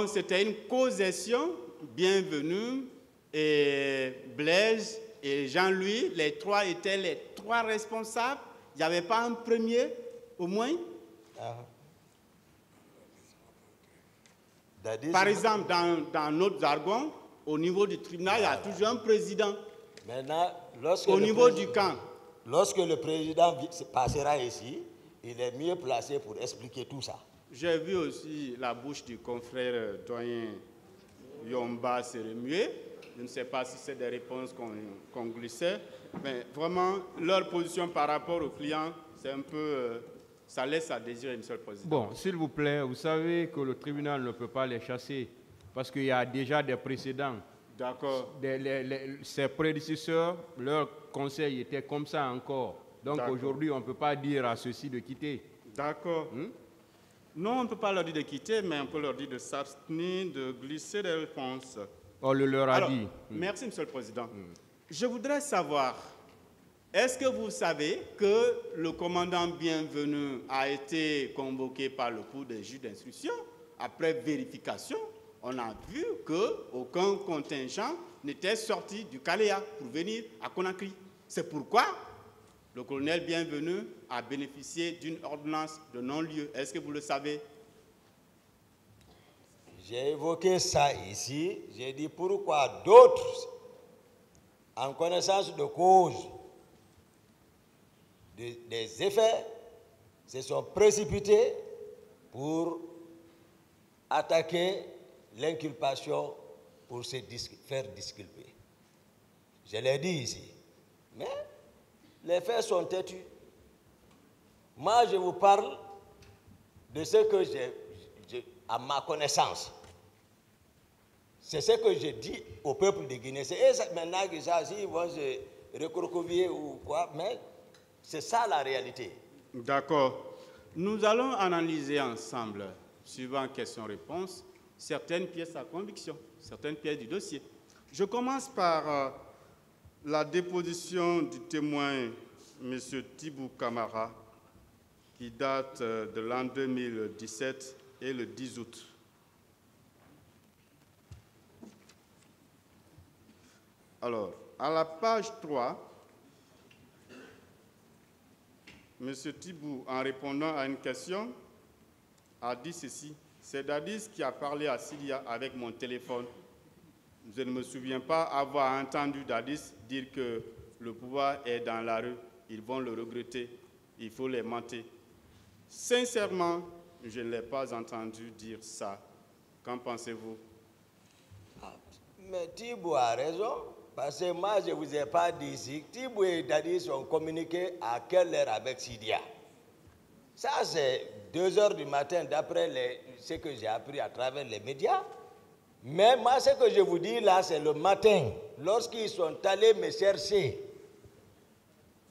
c'était une causation. Bienvenue et Blaise et Jean-Louis, les trois étaient les trois responsables. Il n'y avait pas un premier, au moins. Par exemple, dans notre jargon, au niveau du tribunal, il y a toujours un président. Maintenant, au niveau du camp. Lorsque le président passera ici, il est mieux placé pour expliquer tout ça. J'ai vu aussi la bouche du confrère doyen Yomba se remuer. Je ne sais pas si c'est des réponses qu'on glissait, mais vraiment, leur position par rapport aux clients, c'est un peu... ça laisse à désirer, Monsieur le Président. Bon, s'il vous plaît, vous savez que le tribunal ne peut pas les chasser parce qu'il y a déjà des précédents. D'accord. Ses prédécesseurs, leur conseil était comme ça encore. Donc aujourd'hui, on ne peut pas dire à ceux-ci de quitter. D'accord. Non, on ne peut pas leur dire de quitter, mais on peut leur dire de s'abstenir, de glisser des réponses. On le leur a dit. Merci, Monsieur le Président. Je voudrais savoir, est-ce que vous savez que le commandant Bienvenu a été convoqué par le cours des juges d'instruction? Après vérification, on a vu qu'aucun contingent n'était sorti du Caléa pour venir à Conakry. C'est pourquoi le colonel Bienvenu a bénéficié d'une ordonnance de non-lieu. Est-ce que vous le savez? J'ai évoqué ça ici. J'ai dit pourquoi d'autres, en connaissance de cause des effets, se sont précipités pour attaquer l'inculpation pour se faire disculper. Je l'ai dit ici. Mais les faits sont têtus. Moi, je vous parle de ce que j'ai à ma connaissance. C'est ce que je dis au peuple de Guinée. C'est maintenant que ça, s'ils vont se recroqueviller ou quoi, mais c'est ça la réalité. D'accord. Nous allons analyser ensemble, suivant question-réponse, certaines pièces à conviction, certaines pièces du dossier. Je commence par la déposition du témoin, M. Thibou Camara, qui date de l'an 2017 et le 10 août. Alors, à la page 3, M. Thibou, en répondant à une question, a dit ceci. C'est Dadis qui a parlé à Sidia avec mon téléphone. Je ne me souviens pas avoir entendu Dadis dire que le pouvoir est dans la rue. Ils vont le regretter. Il faut les mentir. Sincèrement, je ne l'ai pas entendu dire ça. Qu'en pensez-vous? Mais Thibou a raison. Parce que moi, je ne vous ai pas dit ici. Thibou et Dadis ont communiqué à quelle heure avec Sidia? Ça, c'est 2 heures du matin, d'après ce que j'ai appris à travers les médias. Mais moi, ce que je vous dis là, c'est le matin, lorsqu'ils sont allés me chercher.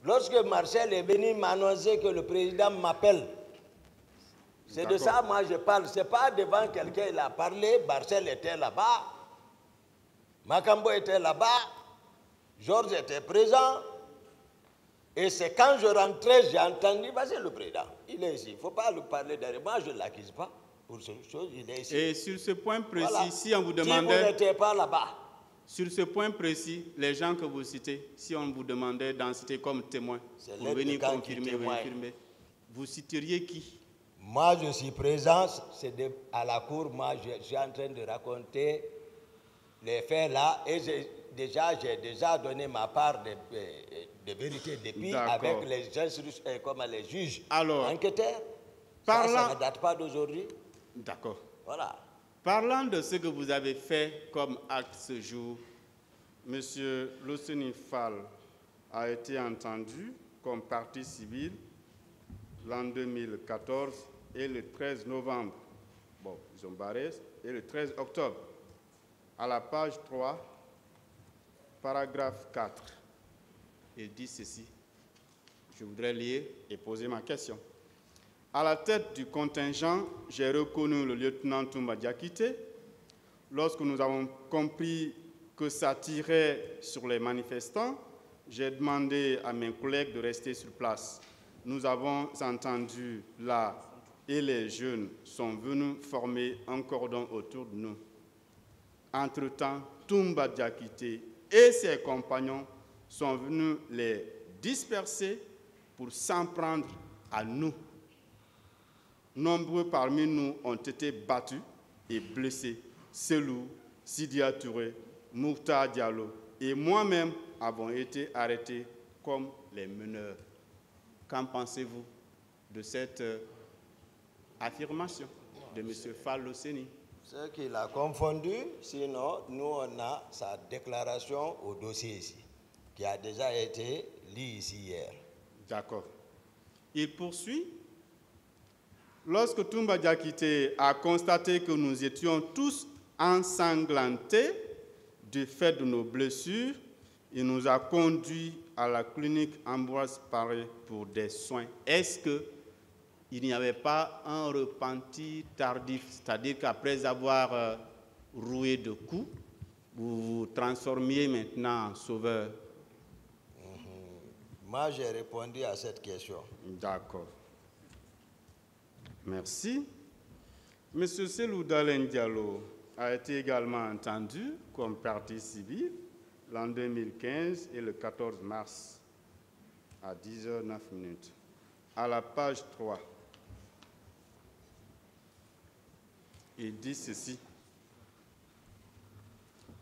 Lorsque Marcel est venu m'annoncer que le président m'appelle. C'est de ça, moi, je parle. Ce n'est pas devant quelqu'un, il a parlé. Marcel était là-bas. Makambo était là-bas. Georges était présent. Et c'est quand je rentrais, j'ai entendu, c'est le président. Il est ici. Il ne faut pas lui parler derrière. Moi, je ne l'accuse pas pour cette chose. Il est ici. Et sur ce point précis, voilà. Si on vous demandait... Si vous n'étiez pas là-bas. Sur ce point précis, les gens que vous citez, si on vous demandait d'en citer comme témoin, pour venir confirmer ou infirmer, vous citeriez qui? Moi, je suis présent, à la cour, moi, je suis en train de raconter les faits là, et j'ai déjà donné ma part de vérité depuis avec les juges enquêteurs. Ça ne date pas d'aujourd'hui. D'accord. Voilà. Parlant de ce que vous avez fait comme acte ce jour, M. Loseni Fall a été entendu comme partie civile l'an 2014 et le 13 novembre. Bon, ils ont barré, et le 13 octobre. À la page 3, paragraphe 4, il dit ceci. Je voudrais lire et poser ma question. À la tête du contingent, j'ai reconnu le lieutenant Toumba Diakité. Lorsque nous avons compris que ça tirait sur les manifestants, j'ai demandé à mes collègues de rester sur place. Nous avons entendu là et les jeunes sont venus former un cordon autour de nous. Entre-temps, Toumba Diakité et ses compagnons sont venus les disperser pour s'en prendre à nous. Nombreux parmi nous ont été battus et blessés. Selou, Sidia Touré, Mouktar Diallo et moi-même avons été arrêtés comme les meneurs. Qu'en pensez-vous de cette affirmation de M. Fallo Seni? Ce qu'il a confondu, sinon nous on a sa déclaration au dossier ici, qui a déjà été lue ici hier. D'accord. Il poursuit. Lorsque Toumba Diakité a constaté que nous étions tous ensanglantés du fait de nos blessures, il nous a conduits à la clinique Ambroise Paré pour des soins. Est-ce qu'il n'y avait pas un repenti tardif, c'est-à-dire qu'après avoir roué de coups, vous vous transformiez maintenant en sauveur? Moi, j'ai répondu à cette question. D'accord. Merci. Monsieur Selou Dalen Diallo a été également entendu comme partie civile l'an 2015 et le 14 mars à 10h09. À la page 3, il dit ceci.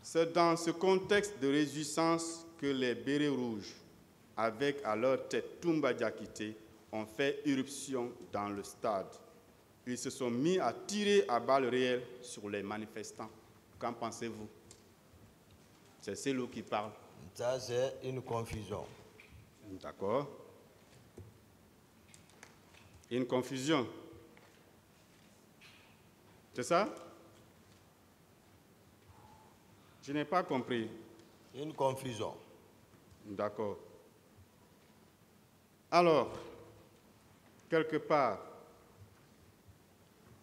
C'est dans ce contexte de réjouissance que les bérets rouges, avec à leur tête Toumba Diakité, ont fait irruption dans le stade. Ils se sont mis à tirer à balles réelles sur les manifestants. Qu'en pensez-vous? C'est Selou qui parle. Ça, c'est une confusion. D'accord. Une confusion. C'est ça? Je n'ai pas compris. Une confusion. D'accord. Alors, quelque part,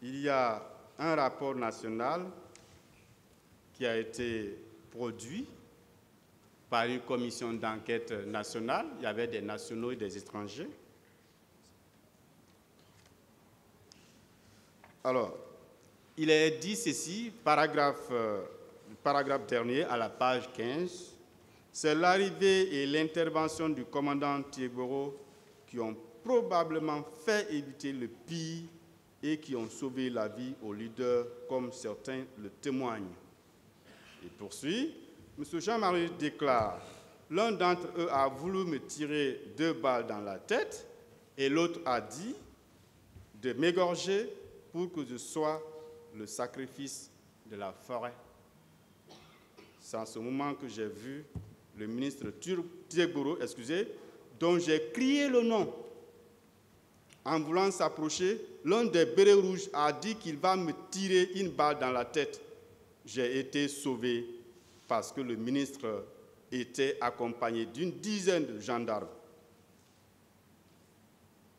il y a un rapport national qui a été produit par une commission d'enquête nationale. Il y avait des nationaux et des étrangers. Alors, il est dit ceci, paragraphe dernier à la page 15. C'est l'arrivée et l'intervention du commandant Thiegoro qui ont probablement fait éviter le pire et qui ont sauvé la vie aux leaders, comme certains le témoignent. Il poursuit. M. Jean-Marie déclare, l'un d'entre eux a voulu me tirer 2 balles dans la tête et l'autre a dit de m'égorger pour que je sois le sacrifice de la forêt. C'est en ce moment que j'ai vu le ministre Thiegoro, dont j'ai crié le nom. En voulant s'approcher, l'un des bérets rouges a dit qu'il va me tirer une balle dans la tête. J'ai été sauvé parce que le ministre était accompagné d'une dizaine de gendarmes.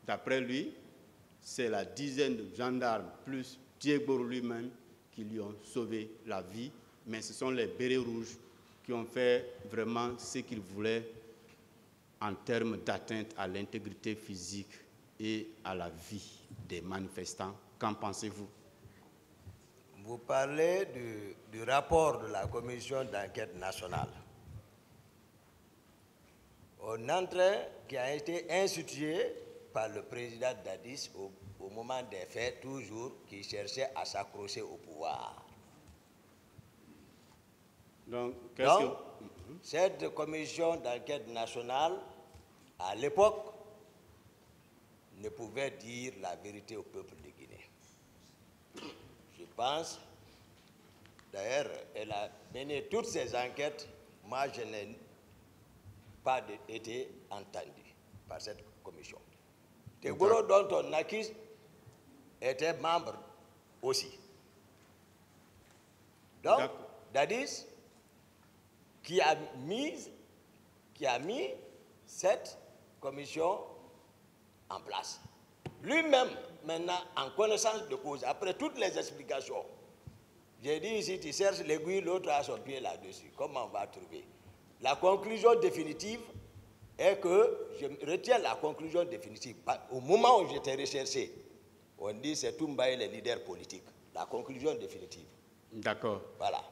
D'après lui, c'est la dizaine de gendarmes plus Thiegoro lui-même qui lui ont sauvé la vie, mais ce sont les bérets rouges qui ont fait vraiment ce qu'ils voulaient en termes d'atteinte à l'intégrité physique et à la vie des manifestants. Qu'en pensez-vous? Vous parlez du rapport de la commission d'enquête nationale. Un entrain qui a été institué par le président Dadis au moment des faits, toujours, qui cherchait à s'accrocher au pouvoir. Donc, cette commission d'enquête nationale, à l'époque, ne pouvait dire la vérité au peuple de Guinée. Je pense, d'ailleurs, elle a mené toutes ces enquêtes. Moi, je n'ai pas été entendu par cette commission. Thiegoro, dont on accuse, était membre aussi. Donc, Dadis, qui a mis cette commission en place. Lui-même, maintenant, en connaissance de cause, après toutes les explications, j'ai dit ici, tu cherches l'aiguille, l'autre a son pied là-dessus. Comment on va trouver? La conclusion définitive est que, je retiens la conclusion définitive, au moment où j'étais recherché On dit c'est Toumba et les leaders politiques. La conclusion définitive. D'accord. Voilà.